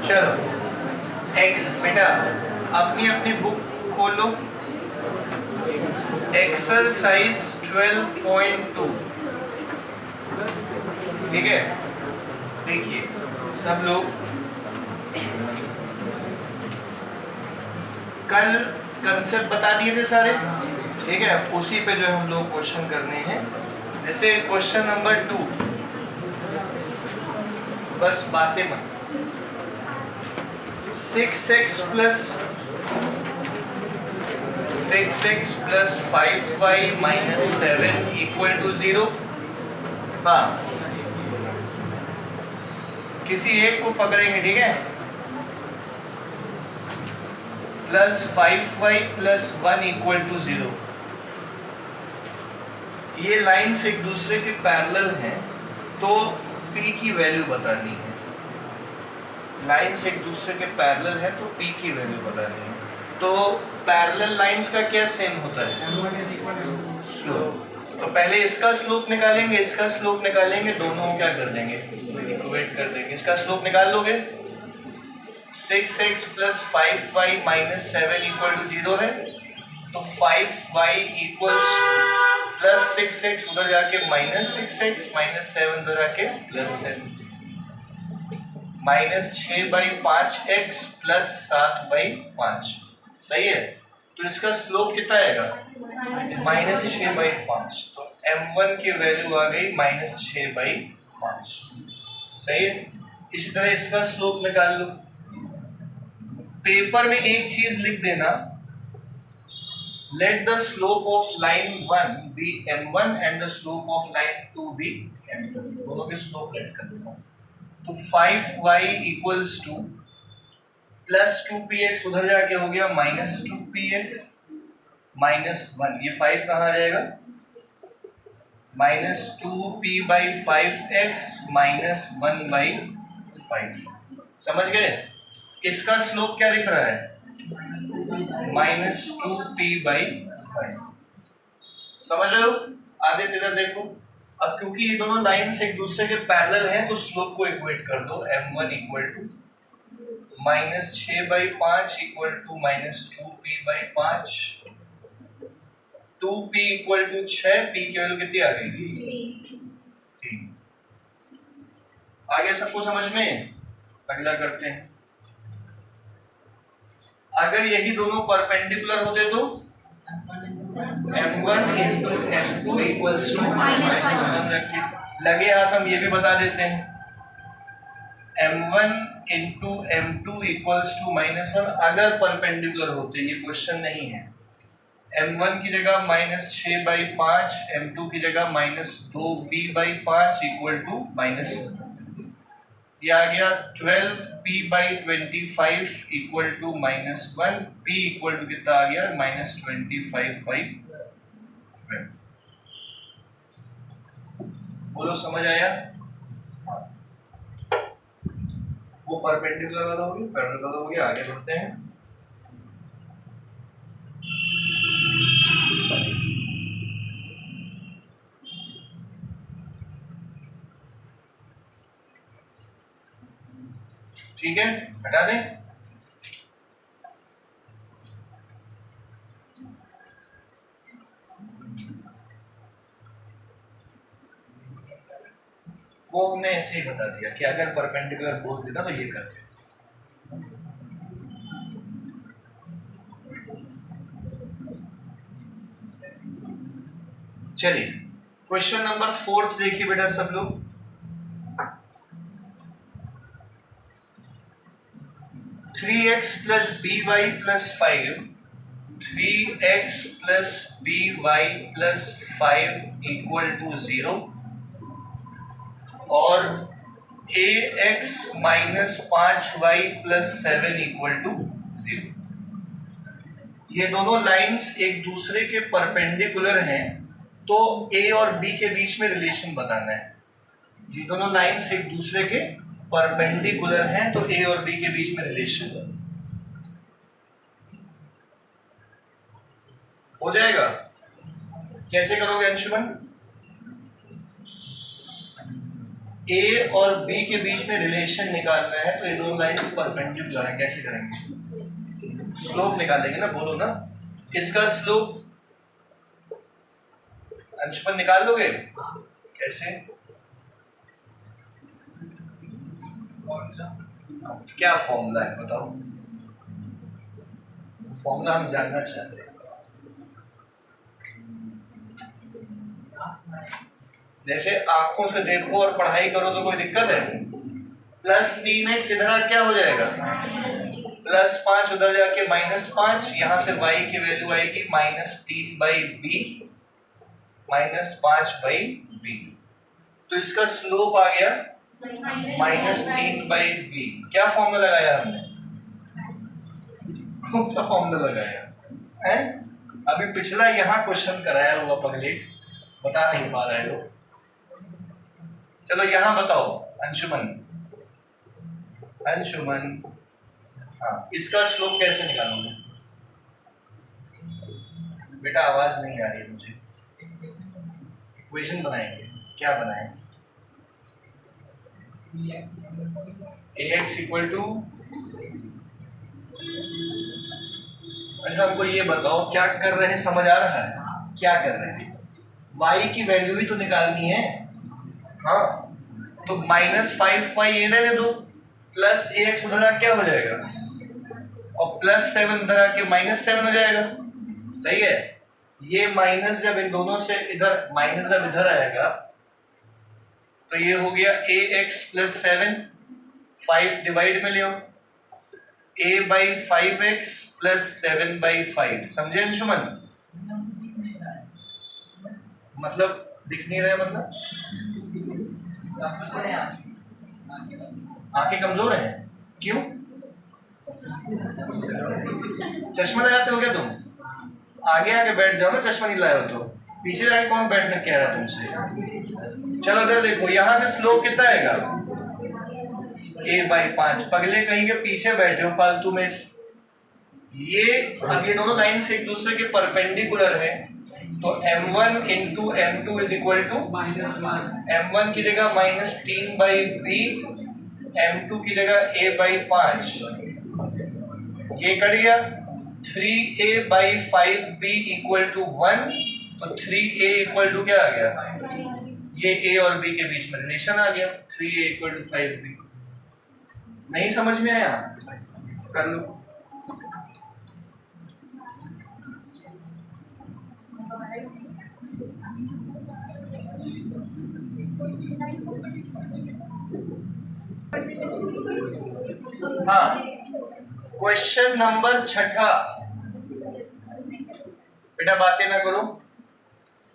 चलो एक्स बेटा अपनी अपनी बुक खोलो, एक्सरसाइज 12.2, ठीक है। देखिए सब लोग, कल कंसेप्ट बता दिए थे सारे, ठीक है। उसी पे जो है हम लोग क्वेश्चन करने हैं। जैसे क्वेश्चन नंबर 2, बस बातें मत। 6x plus 5y minus 7 equal to 0। हाँ, किसी एक को पकड़ेंगे, ठीक है। Plus 5y plus 1 equal to 0। ये लाइन्स एक दूसरे के पैरेलल हैं, तो p की वैल्यू बतानी है। लाइन्स एक दूसरे के पैरेलल है तो p की वैल्यू बतानी है। तो पैरेलल लाइन्स का क्या सेम होता है? स्लोप। तो पहले इसका स्लोप निकालेंगे, इसका स्लोप निकालेंगे, दोनों को क्या कर देंगे? इक्वेट कर देंगे। इसका स्लोप निकाल लोगे, 6x plus 5y minus 7 equal to 0 है। तो 5y इक्वल्स प्लस 6x उधर जाके माइनस 6x माइनस 7 उधर जाके प्लस 7, माइनस 6/5x प्लस 7/5, सही है। तो इसका स्लोप कितना आएगा? माइनस 6/5। तो m1 की वैल्यू आ गई माइनस 6/5, सही है। इसी तरह इसका स्लोप निकाल लो। पेपर में एक चीज लिख देना, let the slope of line 1 be m1 and the slope of line 2 be m2। दोनों के स्लोप लेट कर देना। तो 5y equals two plus 2px उधर जाके हो गया माइनस 2px माइनस 1। ये 5 कहाँ आ जाएगा? Minus 2p/5x minus 1/5। समझ गए? इसका स्लोप क्या दिख रहा है? Minus 2p/5। समझ रहे हो? आगे इधर देखो। अब क्योंकि ये दोनों लाइन्स एक दूसरे के पैरेलल हैं तो स्लोप को इक्वेट कर दो। m1 equal to minus 6/5 equal to minus 2p/5, 2p equal to 6, p की वैल्यू कितनी आ गई? 3। आगे सबको समझ में? अगला करते हैं। अगर यही दोनों परपेंडिकुलर होते तो m1 into m2 equals to minus 1 रखिए। लगे हाथ हम ये भी बता देते हैं, m1 into m2 equals to minus 1 अगर परपेंडिकुलर होते। ये क्वेश्चन नहीं है। m1 की जगह माइनस 6/5, m2 की जगह minus 2p/5 equal to minus 1। ये आ गया 12p/25 equal to minus 1। p equal to कितना आ गया? माइनस 25/12। बोलो समझ आया? वो परपेंडिकुलर वाला हो गया, पैरेलल वाला हो गया। आगे बढ़ते हैं। ठीक है, हटा दें। वो हमने ऐसे ही बता दिया कि अगर परपेंडिकुलर बोल देता तो ये करते। चलिए क्वेश्चन नंबर 4 देखिए बेटा सब लोग। Three x plus b y plus 5, 3x plus b y plus 5 equal to 0 और ax minus 5y plus 7 equal to 0। ये दोनों लाइंस एक दूसरे के परपेंडिकुलर हैं, तो a और b के बीच में रिलेशन बताना है। ये दोनों लाइंस एक दूसरे के परपेंडिकुलर हैं, तो a और b के बीच में रिलेशन हो जाएगा। कैसे करोगे अंशुमन? ए और बी के बीच में रिलेशन निकालना है तो ये दोनों लाइंस परपेंडिकुलर है। कैसे करेंगे? स्लोप निकालेंगे ना, बोलो ना। इसका स्लोप अंशुमन निकाल लोगे? कैसे? क्या फॉर्मूला है बताओ? फॉर्मूला हम जानना चाहते हैं। जैसे आंखों से देखो और पढ़ाई करो तो कोई दिक्कत है? प्लस 3x इधर क्या हो जाएगा? प्लस 5 उधर जाके -5, यहाँ से y की वैल्यू आएगी -3/b -5/b। तो इसका स्लोप आ गया -3/b। क्या फॉर्मूला लगाया हमने? कौन सा फॉर्मूला लगाया है? अभी पिछला यहाँ क्वेश्चन कराया हुआ पगले, बता नहीं पा रहे हो। चलो यहाँ बताओ अंशुमन, हाँ इसका स्लोप कैसे निकालोगे? बेटा आवाज नहीं आ रही मुझे। इक्वेशन बनाएंगे, क्या बनाएंगे? ax इक्वल टू, अच्छा हमको ये बताओ क्या कर रहे हैं, समझ आ रहा है क्या कर रहे हैं? y की वैल्यू ही तो निकालनी है। हाँ तो -5y ये रहने दो, प्लस ax उधर आके क्या हो जाएगा, और +7 उधर आके -7 हो जाएगा। सही है। ये माइनस जब इन दोनों से इधर, माइनस जब इधर आएगा तो ये हो गया ax + 7, 5 डिवाइड में ले आओ, a/5x + 7/5। समझे अंशुमन? मतलब दिख नहीं रहा है, मतलब आंखें कमजोर हैं? क्यों? चश्मा लगाते हो क्या तुम? आगे आके बैठ जाओ ना, चश्मा नहीं लाए हो तो। पीछे जाके कौन बैठने कह रहा तुमसे? चलो इधर देखो, यहाँ से स्लोप कितना आएगा? a/5। पगले कहीं के पीछे बैठे हो फालतू में। ये अब ये दोनों लाइंस एक दूसरे के परपेंडिकुलर है, तो m1 × m2 = m1 की जगह -3/b, m2 की जगह a/5। ये कट गया। 3a/5b = 1, तो 3a = क्या आ गया? ये a और b के बीच में रिलेशन आ गया, 3a = 5b। नहीं समझ में आया? कर लो। हाँ क्वेश्चन नंबर 6। बेटा बातें ना करो।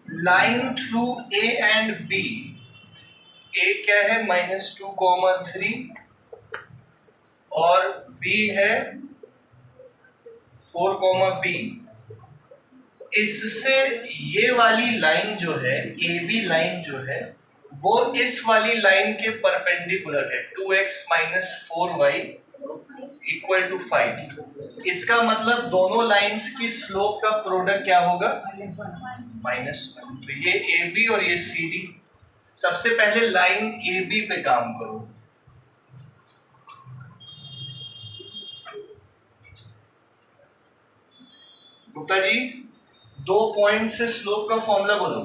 Line through a and b, a क्या है -2,3 और b है 4,b। इससे ये वाली लाइन जो है, AB लाइन जो है, वो इस वाली लाइन के परपेंडिकुलर है, 2x - 4y = 5। इसका मतलब दोनों लाइंस की स्लोप का प्रोडक्ट क्या होगा? -1। तो ये AB और ये CD। सबसे पहले लाइन AB पे काम करो। गुप्ता जी 2 पॉइंट से स्लोप का फॉर्मूला बोलो।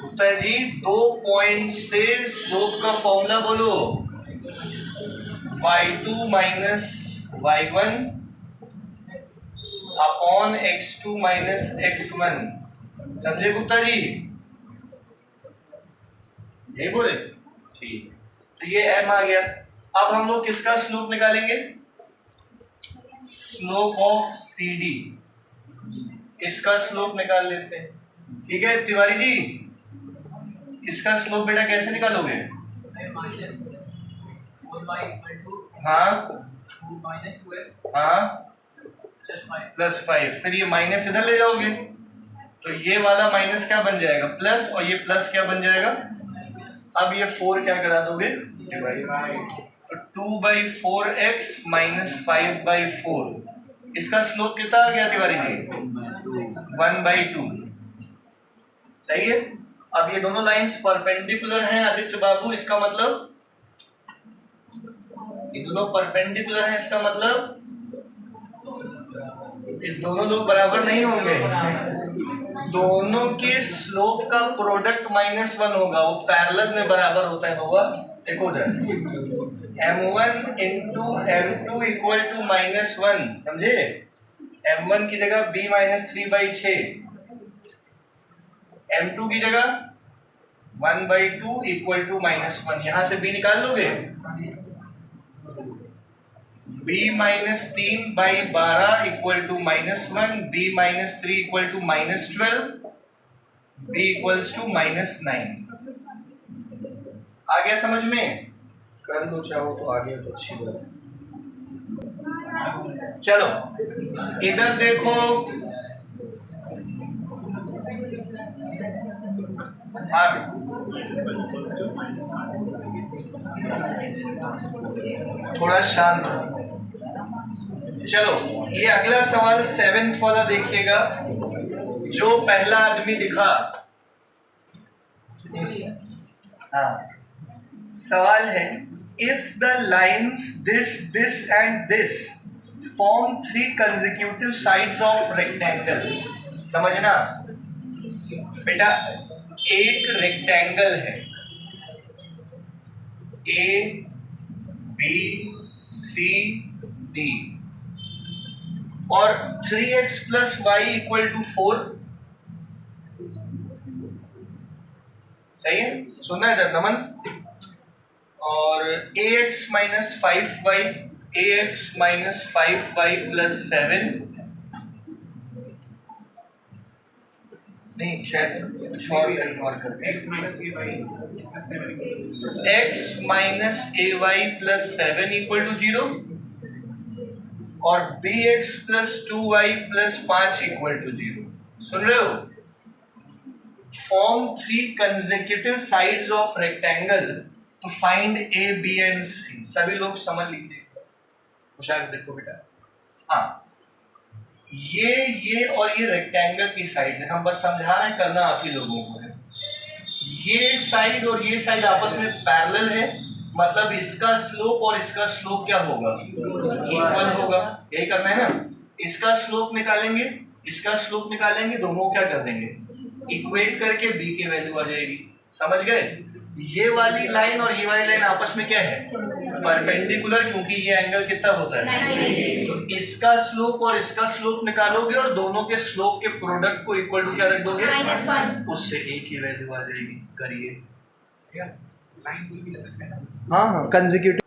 गुप्ता जी 2 पॉइंट से स्लोप का फॉर्मूला बोलो। y2 - y1 upon x2 - x1। समझे गुप्ता जी? यही बोले? ठीक। तो ये m आ गया। अब हम लोग किसका स्लोप निकालेंगे? Slope of CD। इसका स्लोप निकाल लेते हैं। ठीक है तिवारी जी, इसका स्लोप बेटा कैसे निकालोगे? हाँ हाँ +5, फिर ये माइनस इधर ले जाओगे तो ये वाला माइनस क्या बन जाएगा? प्लस, और ये प्लस क्या बन जाएगा? अब ये 4 क्या करा दोगे? तो 2/4x - 5/4। इसका स्लोप कितना आ गया तिवारी जी? 1/2। सही है। अब ये दोनों लाइंस परपेंडिकुलर हैं आदित्य बाबू, इसका मतलब ये दोनों परपेंडिकुलर हैं, इसका मतलब ये दोनों लोग बराबर नहीं होंगे, दोनों के स्लोप का प्रोडक्ट -1 होगा, वो पैरेलल में बराबर होता है। होगा देखो उधर m1 into m2 equal to -1, समझे? m1 की जगह b -3/6, m2 की जगह 1/2 इक्वल टू -1। यहां से b निकाल लोगे, b -3/12 equal to -1, b -3 equal to -12, b equals to -9। आ गया समझ में? कर दो चाहो तो, आ गया तो अच्छी बात है। चलो इधर देखो, थोड़ा शांत रहो। चलो ये अगला सवाल 7th वाला देखिएगा, जो पहला आदमी दिखा। हाँ, सवाल है if the lines this this and this form 3 consecutive sides of rectangle. समझना बेटा, एक रेक्टेंगल है ए बी सी डी और 3x + y = 4। सही है? सुनना है इधर नमन। और ax - 5y, ax - 5y + 7, नहीं शायद कुछ और करते हैं। x - ay + 7 = 0 और bx + 2y + 5 = 0। सुन रहे हो? Form 3 consecutive sides of rectangle to find a, b and c। सभी लोग समझ लीजिए, होशियार देखो बेटा। हाँ, ये और ये रेक्टेंगल की साइड है, हम बस समझा रहे हैं, करना आप ही लोगों को है। ये साइड और ये साइड आपस में पैरेलल है, मतलब इसका स्लोप और इसका स्लोप क्या होगा? इक्वल होगा। यही करना है ना? इसका स्लोप निकालेंगे, इसका स्लोप निकालेंगे, दोनों क्या कर देंगे? इक्वेट करके b की वैल्यू आ जाएगी। समझ गए? ये वाली लाइन और ये वाली लाइन आपस में क्या है? परपेंडिकुलर, क्योंकि ये एंगल कितना होता है? तो इसका स्लोप और इसका स्लोप निकालोगे और दोनों के स्लोप के प्रोडक्ट को इक्वल टू क्या रख दोगे? -1। उससे a की वैल्यू आ जाएगी। करिए। हाँ, कंसेक्यूटिव।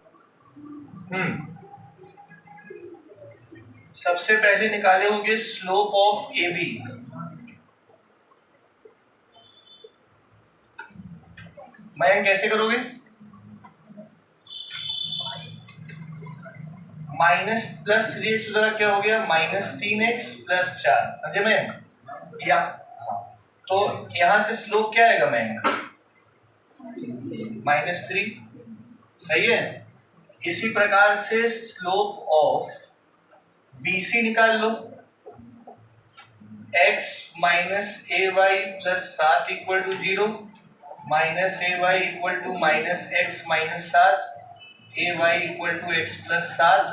सबसे पहले निकाले होंगे स्लोप ऑफ AB। मैं कैसे करोगे? -+3x उधर क्या हो गया? -3x + 4। समझे मैं? या तो यहां से स्लोप क्या आएगा? मैं -3। सही है? इसी प्रकार से स्लोप ऑफ BC निकाल लो। x - ay + 7 = 0, -ay = -x - 7, ay = x + 7,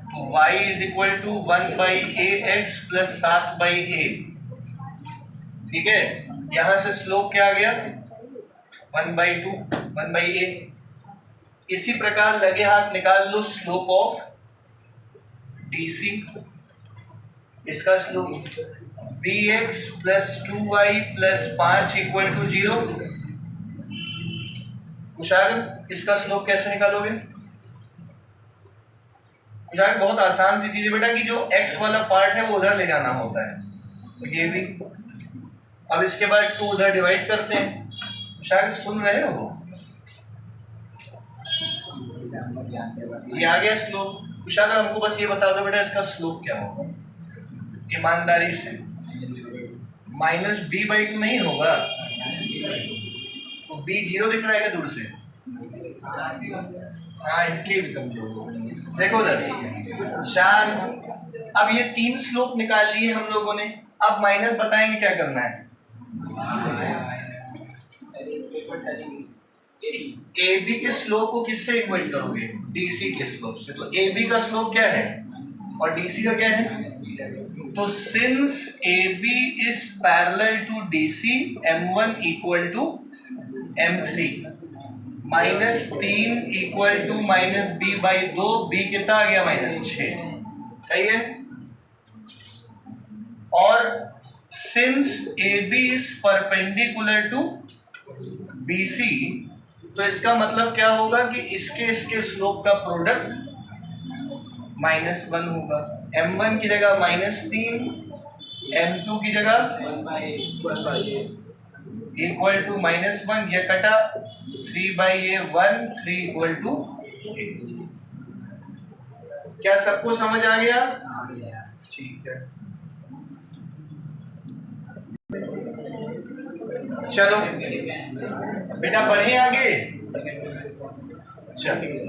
तो y = 1/ax + 7/a। ठीक है? यहां से स्लोप क्या आ गया? 1/2, 1/a। इसी प्रकार लगे हाथ निकाल लो स्लोप ऑफ DC। इसका स्लोप bx + 2y + 5 = 0। कुशाग, इसका स्लोप कैसे निकालोगे? कुशाग, बहुत आसान सी चीज है बेटा, कि जो x वाला पार्ट है वो उधर ले जाना होता है। तो ये भी, अब इसके बाद 2 उधर डिवाइड करते हैं। कुशाग सुन रहे हो? ये आ गया स्लोप। कुशाग, हमको बस ये बता दो बेटा, इसका स्लोप क्या होगा ईमानदारी से? -b/2 नहीं होगा? तो b 0 दिख रहा है क्या दूर से? हाँ, इनके भी कमजोर। देखो उधर शांत। अब ये 3 स्लोप निकाल लिए हम लोगों ने, अब माइनस बताएंगे क्या करना है। ए बी के स्लोप को किससे इक्वेट करोगे? डीसी के स्लोप से। तो ए बी का स्लोप क्या है और डीसी का क्या है? तो since A B is parallel to DC, M1 equal to M3, -3 equal to -b/2, b कितना आ गया? -6। सही है। और since A B is perpendicular to BC, तो इसका मतलब क्या होगा कि इसके स्लोप का प्रोडक्ट -1 होगा। M1 की जगह -3, M2 की जगह इक्वल टू -1, ये कटा 3/1, 3 इक्वल टू 8। क्या सबको समझ आ गया? ठीक है, चलो बेटा बढ़े आगे। चलिए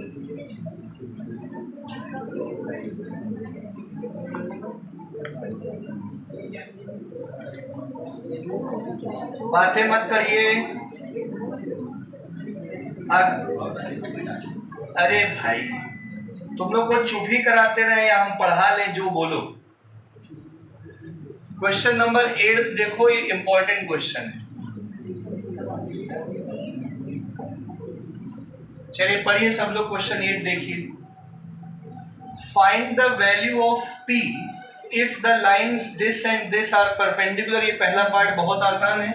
बातें मत करिए। अरे भाई तुम लोग को चुप ही कराते रहे या हम पढ़ा लें? जो बोलो। क्वेश्चन नंबर 8 देखो, ये इंपॉर्टेंट क्वेश्चन है। चलिए पढ़िए सब लोग। क्वेश्चन 8 देखिए। Find the value of P if the lines this and this are perpendicular. ये पहला पार्ट बहुत आसान है।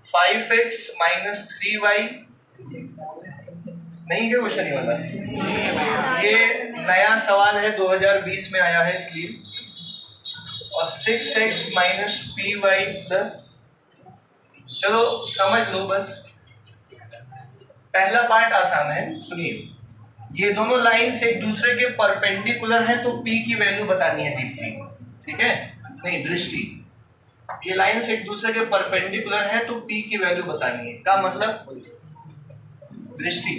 5x - 3y नहीं क्या क्वेश्चन ये वाला? ये नया सवाल है, 2020 में आया है इसलिए। और 6x - py प्लस, चलो समझ लो बस। पहला पार्ट आसान है, सुनिए। ये दोनों लाइंस एक दूसरे के परपेंडिकुलर हैं, तो P की वैल्यू बतानी है दीप्ति, ठीक है? नहीं दृष्टि, ये लाइंस एक दूसरे के परपेंडिकुलर है तो P की वैल्यू बतानी है। का मतलब दृष्टि।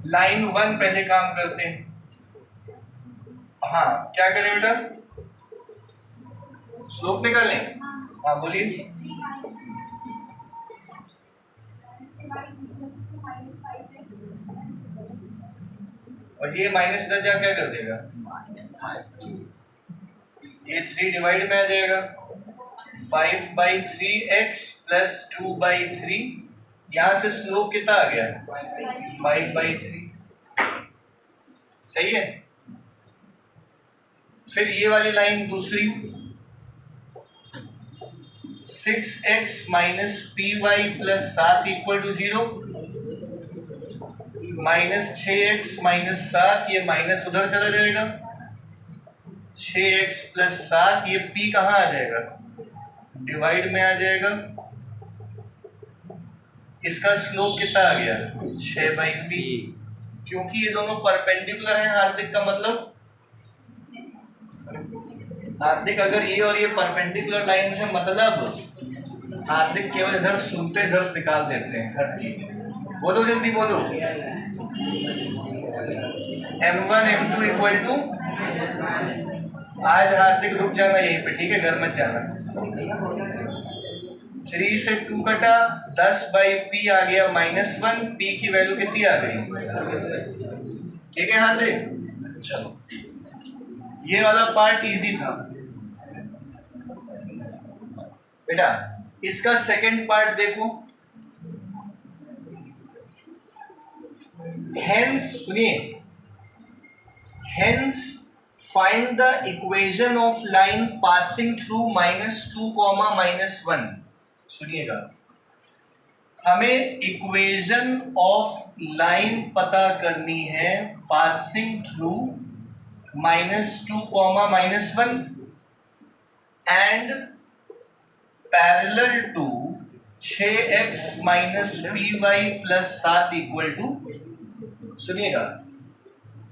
लाइन 1 पहले काम करते हैं। हाँ क्या करें बेटा? स्लोप निकालें। हाँ बोलिए। और ये माइनस इधर जा क्या कर देगा? ये 3 डिवाइड में आ जाएगा। 5/3x + 2/3। यहां से स्लोप कितना आ गया? 5/3। सही है। फिर ये वाली लाइन दूसरी, 6x - py + 7 = 0, -6x - 7, ये माइनस उधर चला जाएगा। 6x + 7, ये p कहाँ आ जाएगा? डिवाइड में आ जाएगा। इसका स्लोप कितना आ गया? 6/p। क्योंकि ये दोनों परपेंडिकुलर हैं हार्दिक, का मतलब हार्दिक अगर ये और ये परपेंडिकुलर लाइन है, मतलब हार्दिक केवल इधर सुनते इधर निकाल देते हैं हर चीज। बोलो जल्दी बोलो। M1 M2 इक्वल टू, आज हार्दिक रुक जाना यहीं पे, ठीक है? घर मत जाना। 3 से 2 कटा, 10/p आ गया -1। p की वैल्यू कितनी आ गई? ठीक है हार्दिक? चलो ये वाला पार्ट इजी था बेटा। इसका सेकंड पार्ट देखो। हेंस, सुनिए, hence find the equation of line passing through -2, -1। सुनिएगा, हमें इक्वेशन ऑफ लाइन पता करनी है passing through -2, -1 and parallel to 6x - py + 7 = सुनिएगा,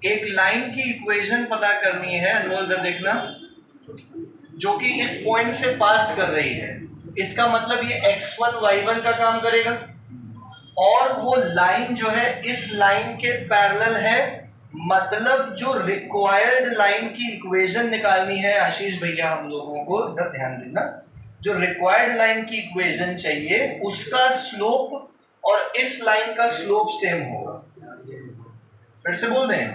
एक लाइन की इक्वेशन पता करनी है, अनमोल इधर देखना, जो कि इस पॉइंट से पास कर रही है। इसका मतलब ये x1 y1 का काम करेगा, और वो लाइन जो है इस लाइन के पैरेलल है मतलब जो रिक्वायर्ड लाइन की इक्वेशन निकालनी है आशीष भैया, हम लोगों को इधर ध्यान देना, जो रिक्वायर्ड लाइन की इक्वेशन चाहिए उसका स्लोप और इस लाइन का स्लोप सेम होगा। फिर से बोल रहे हैं,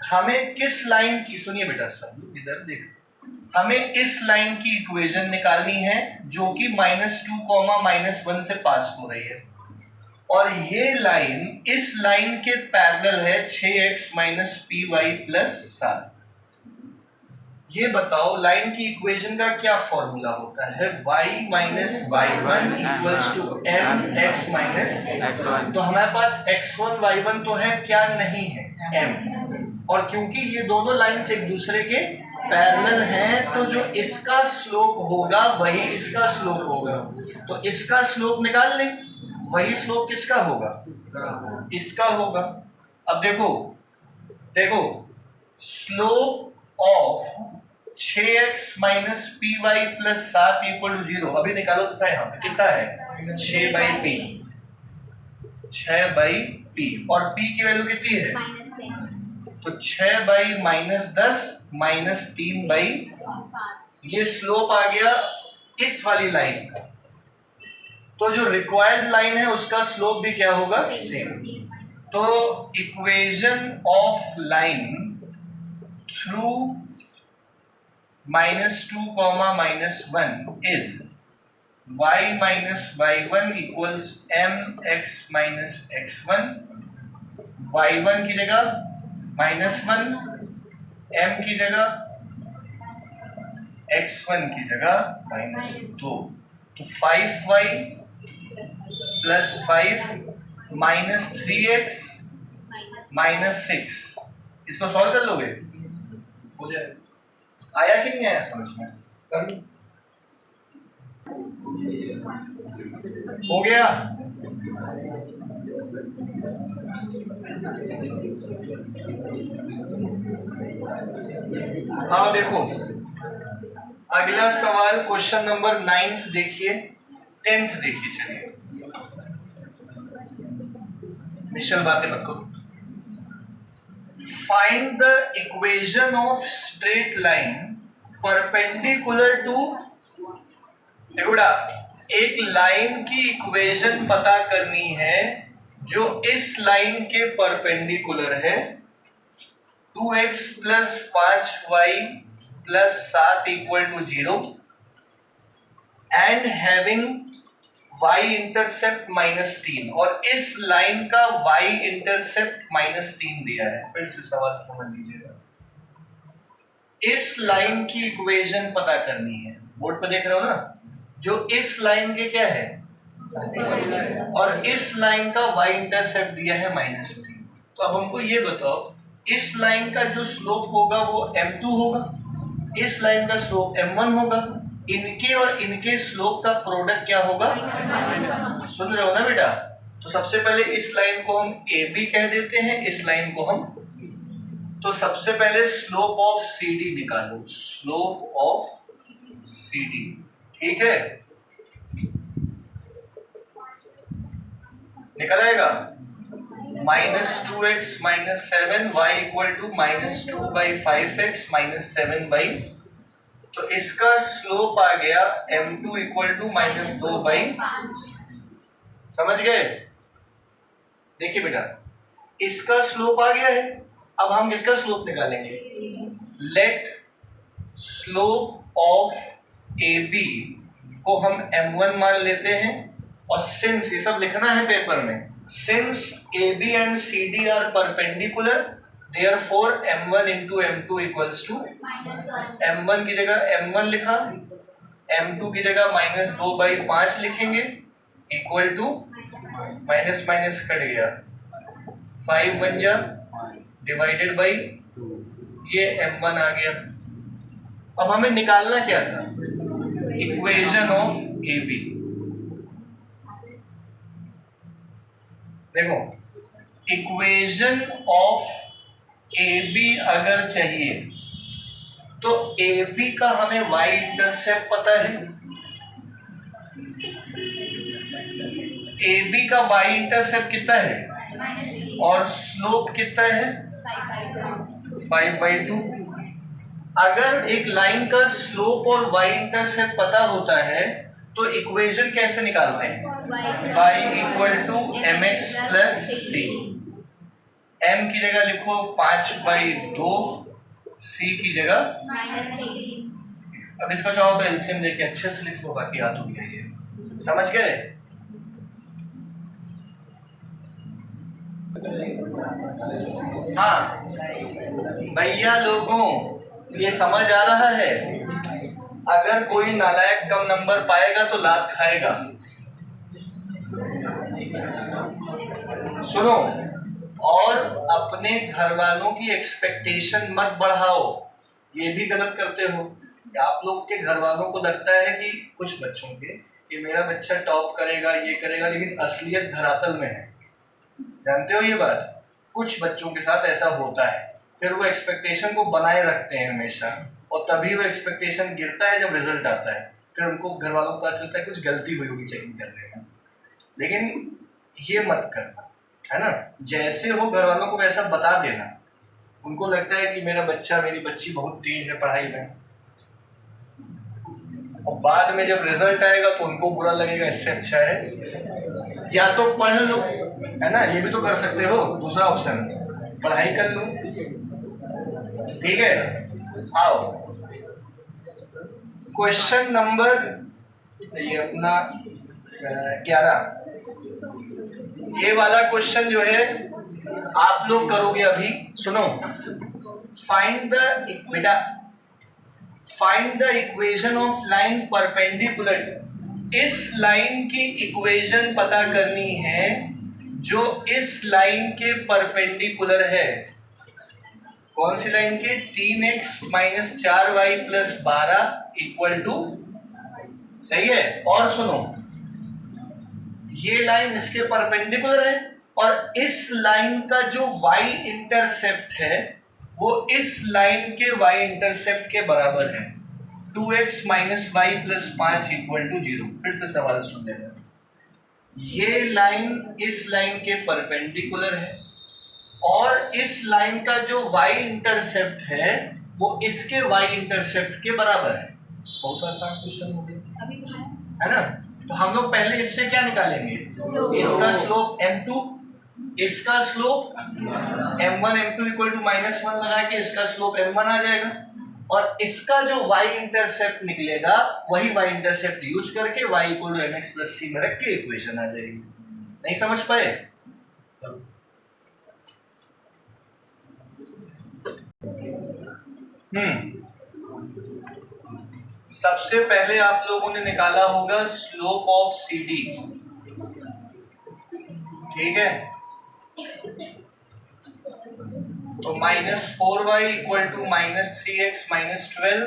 हमें किस लाइन की, सुनिए बेटा सब इधर देखो, हमें इस लाइन की इक्वेशन निकालनी है जो कि -2, -1 से पास हो रही है, और ये लाइन इस लाइन के पैरेलल है 6x - py + 7। ये बताओ लाइन की इक्वेशन का क्या फॉर्मूला होता है? y - y1 = mx - x1। तो हमारे पास x1 y1 तो है, क्या नहीं है? m। और क्योंकि ये दोनों लाइंस एक दूसरे के पैरेलल हैं तो जो इसका स्लोप होगा वही इसका स्लोप होगा, तो इसका स्लोप निकाल लें, वही स्लोप किसका होगा? इसका होगा। अब देखो देखो, स्लोप ऑफ 6x - py + 7 = 0 अभी निकालो तो यहाँ पे कितना है? 6/p, 6/p, और p की वैल्यू कितनी है? तो 6/-10 -3/5, ये स्लोप आ गया इस वाली लाइन का। तो जो रिक्वायर्ड लाइन है उसका स्लोप भी क्या होगा? सेम। तो equation of line through -2, -1 is y - y1 = mx - x1, y1 की जगह -1, m की जगह, x1 की जगह -2, तो 5y + 5 -3x -6, इसको सॉल्व कर लोगे? हो जाएगा। आया कि नहीं आया समझ में? हो गया? हाँ देखो, अगला सवाल क्वेश्चन नंबर 9 देखिए, 10th देखिए। चलिए निश्चल बातें मत करो। Find the equation of straight line perpendicular to, देखो एक लाइन की इक्वेशन पता करनी है जो इस लाइन के परपेंडिकुलर है, 2x + 5y + 7 = 0 and having y intercept -3, और इस लाइन का y इंटरसेप्ट -3 दिया है। फिर से सवाल समझ लीजिएगा, इस लाइन की इक्वेशन पता करनी है, बोर्ड पर देख रहे हो ना, जो इस लाइन के क्या है, और इस लाइन का y इंटरसेप्ट दिया है -3। तो अब हमको ये बताओ, इस लाइन का जो स्लोप होगा वो m2 होगा, इस लाइन का स्लोप m1 होगा, इनके और इनके स्लोप का प्रोडक्ट क्या होगा? सुन रहे हो ना बेटा? तो सबसे पहले इस लाइन को हम AB कह देते हैं, इस लाइन को हम, तो सबसे पहले स्लोप ऑफ CD निकालो, स्लोप ऑफ CD, ठीक है? निकल आएगा -2x - 7, y = -2/5x - 7/, तो इसका स्लोप आ गया m2 = -2/5। समझ गए? देखिए बेटा, इसका स्लोप आ गया है, अब हम इसका स्लोप निकालेंगे। लेट स्लोप ऑफ AB को हम m1 मान लेते हैं, और सिंस ये सब लिखना है पेपर में, since AB and CD are perpendicular, therefore m1 × m2 = m1 की जगह m1 लिखा, m2 की जगह -2/5 लिखेंगे, equal to minus minus cut गया, 5 बन जा डिवाइडेड बाई, ये m1 आ गया। अब हमें निकालना क्या था? Equation of AB। देखो, इक्वेशन ऑफ AB अगर चाहिए तो AB का हमें y इंटरसेप्ट पता है, AB का y इंटरसेप्ट कितना है और स्लोप कितना है? 5/2। अगर एक लाइन का स्लोप और y इंटरसेप्ट पता होता है तो इक्वेशन कैसे निकालते हैं? y = mx + c। m की जगह लिखो 5/2, c की जगह -3। अब इसका चाहो तो एलसीएम लेके अच्छे से लिख लो, बाकी याद हो गया ये। समझ गए? हाँ भैया लोगों, ये समझ आ रहा है? अगर कोई नालायक कम नंबर पाएगा तो लात खाएगा। सुनो, और अपने घर वालों की एक्सपेक्टेशन मत बढ़ाओ। ये भी गलत करते हो। आप लोग के घर वालों को लगता है कि कुछ बच्चों के कि मेरा बच्चा टॉप करेगा, ये करेगा, लेकिन असलियत धरातल में है। जानते हो ये बात? कुछ बच्चों के साथ ऐसा होता है, फिर वो एक्सपेक्टेशन को बनाए रखते हैं हमेशा, और तभी वो एक्सपेक्टेशन गिरता है जब रिजल्ट आता है। फिर उनको घर वालों को पता चलता है कुछ गलती हुई होगी चेकिंग करने में। लेकिन ये मत करना, है ना? जैसे हो घर वालों को वैसा बता देना। उनको लगता है कि मेरा बच्चा, मेरी बच्ची बहुत तेज है पढ़ाई में, और बाद में जब रिजल्ट आएगा तो उनको बुरा लगेगा, इससे अच्छा है या तो पढ़ लो, है ना? ये भी तो कर सकते हो, दूसरा ऑप्शन पढ़ाई कर लो। ठीक है, आओ क्वेश्चन नंबर ये अपना 11। ये वाला क्वेश्चन जो है आप लोग करोगे अभी। सुनो, find the equation of line perpendicular. इस लाइन की इक्वेशन पता करनी है जो इस लाइन के परपेंडिकुलर है। कौन सी लाइन के? 3x - 4y + 12 = सही है। और सुनो, ये लाइन इसके परपेंडिकुलर है और इस लाइन का जो y इंटरसेप्ट है वो इस लाइन के y इंटरसेप्ट के बराबर है। 2x - y + 5 = 0। फिर से सवाल सुन लेना। ये लाइन इस लाइन के परपेंडिकुलर है और इस लाइन का जो y इंटरसेप्ट है वो इसके y इंटरसेप्ट के बराबर है। बहुत आसान क्वेश्चन हो गया, है ना? तो हम लोग पहले इससे क्या निकालेंगे? इसका स्लोप m2, इसका स्लोप m1, m2 = -1 लगा के इसका स्लोप m1 आ जाएगा, और इसका जो y इंटरसेप्ट निकलेगा वही y इंटरसेप्ट यूज करके y = mx + c में रख के इक्वेशन आ जाएगी। नहीं समझ पाए? सबसे पहले आप लोगों ने निकाला होगा स्लोप ऑफ CD। ठीक है, तो -4y = -3x - 12,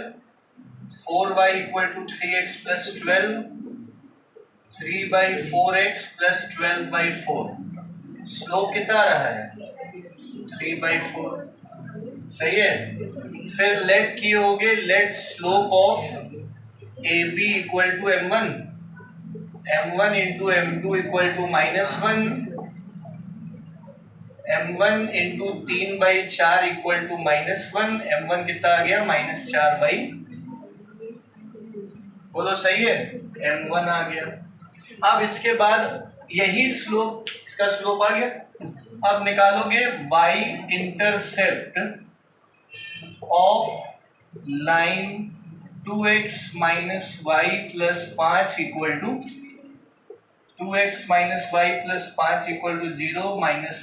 4y = 3x + 12, 3/4x + 12/4। Slope कितना आ रहा है? 3/4। सही है। फिर लेट किए होगे, late slope of AB = m1, m1 × m2 = -1, m1 × 3/4 = -1, m1 कितना आ गया? -4/। बोलो सही है, m1 आ गया। अब इसके बाद यही स्लोप, इसका स्लोप आ गया। अब निकालोगे y intercept of line 2x - y + 5 = 2x - y + 5 = 0, -y =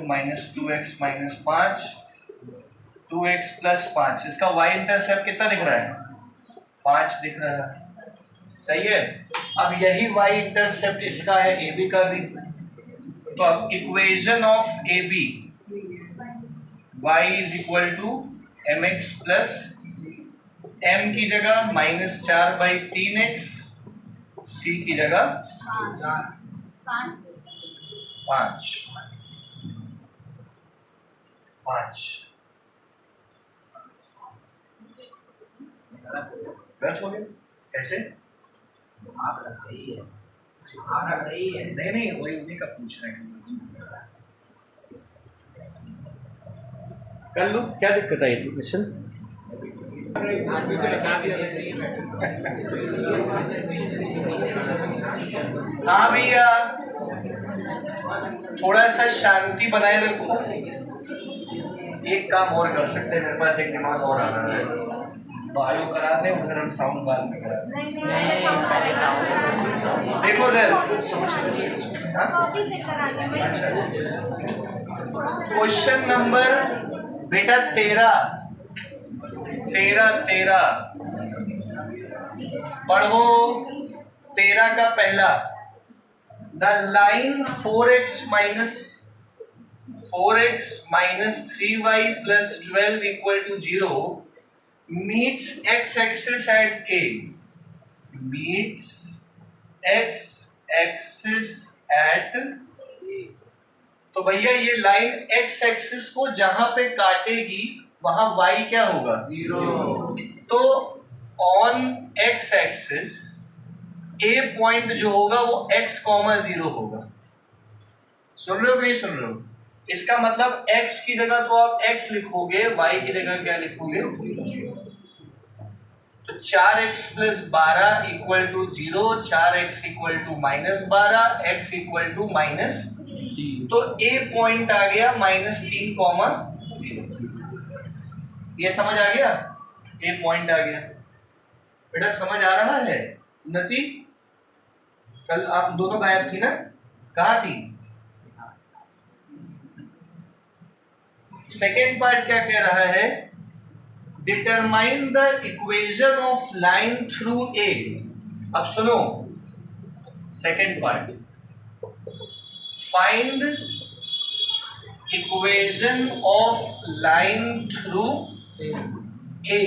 -2x - 5, 2x + 5। इसका y इंटरसेप्ट कितना दिख रहा है? 5 दिख रहा है। सही है। अब यही y इंटरसेप्ट इसका है, AB का भी। तो अब equation of AB, y = mx + m की जगह -4/3x, c की जगह 5। गलत हो गया कैसे? आपका सही है, आपका सही है। नहीं वही उन्हीं का पूछ रहे हैं। कर लो, क्या दिक्कत आई क्वेश्चन? हाँ भैया, थोड़ा सा शांति बनाए रखो। एक काम और कर सकते हैं, मेरे पास एक दिमाग और आ रहा है, बायो करा दें फिर हम साउंड बाद में करा दें। देखो क्वेश्चन नंबर बेटा 13 पढ़ो। 13 का पहला, the line 4x minus 3y plus 12 equal to 0 meets x-axis at A. Meets x-axis at A. तो भैया ये लाइन x-axis को जहां पे काटेगी वहां y क्या होगा? 0। तो ऑन x-axis A पॉइंट जो होगा वो x, 0 होगा। सुन रहे हो कि नहीं सुन रहे हो? इसका मतलब x की जगह तो आप x लिखोगे, y की जगह क्या लिखोगे? तो 4x plus 12 equal to 0, 4x equal to -12, x equal to -3। तो A पॉइंट आ गया -3, 0। ये समझ आ गया? A पॉइंट आ गया। बेटा समझ आ रहा है? उन्नति, कल आप दोनों गायब थी ना, कहाँ थी? सेकेंड पार्ट क्या कह रहा है? Determine the equation of line through a. अब सुनो second part, find equation of line through a.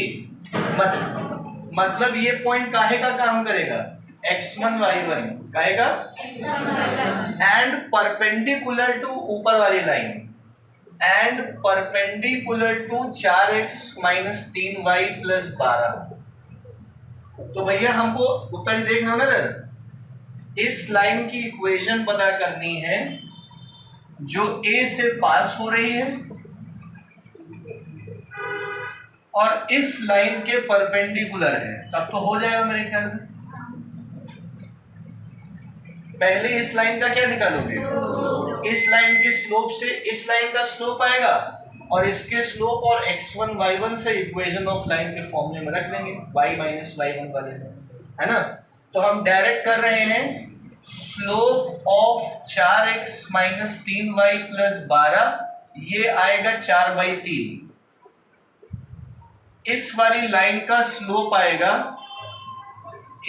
मतलब ये पॉइंट काहे का काम करेगा? x1 y1 काहे का? एंड परपेंडिकुलर टू ऊपर वाली line and perpendicular to 4x minus 3y plus 12। तो भैया हमको उत्तर देखना ना, इस लाइन की इक्वेशन पता करनी है जो A से पास हो रही है और इस लाइन के परपेंडिकुलर है, तब तो हो जाएगा मेरे ख्याल में। पहले इस लाइन का क्या निकालोगे? इस लाइन की स्लोप से इस लाइन का स्लोप आएगा और इसके स्लोप और x1 y1 से इक्वेशन ऑफ लाइन के फॉर्मूले में रख देंगे, y minus y1 वाले में, है ना? तो हम डायरेक्ट कर रहे हैं, slope of 4x minus 3y plus 12 ये आएगा 4/3। इस वाली लाइन का स्लोप आएगा,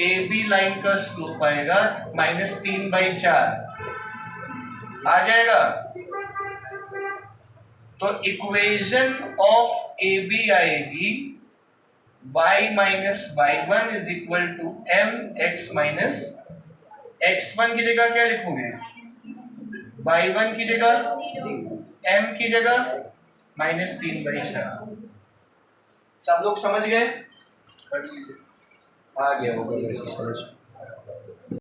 AB लाइन का स्लोप आएगा -3/4 आ जाएगा। तो इक्वेशन ऑफ AB आएगी y minus y1 is equal to mx minus x1 की जगह क्या लिखोगे? y1 की जगह m की जगह -3/4। सब लोग समझ गए? आ गया होगा समझ।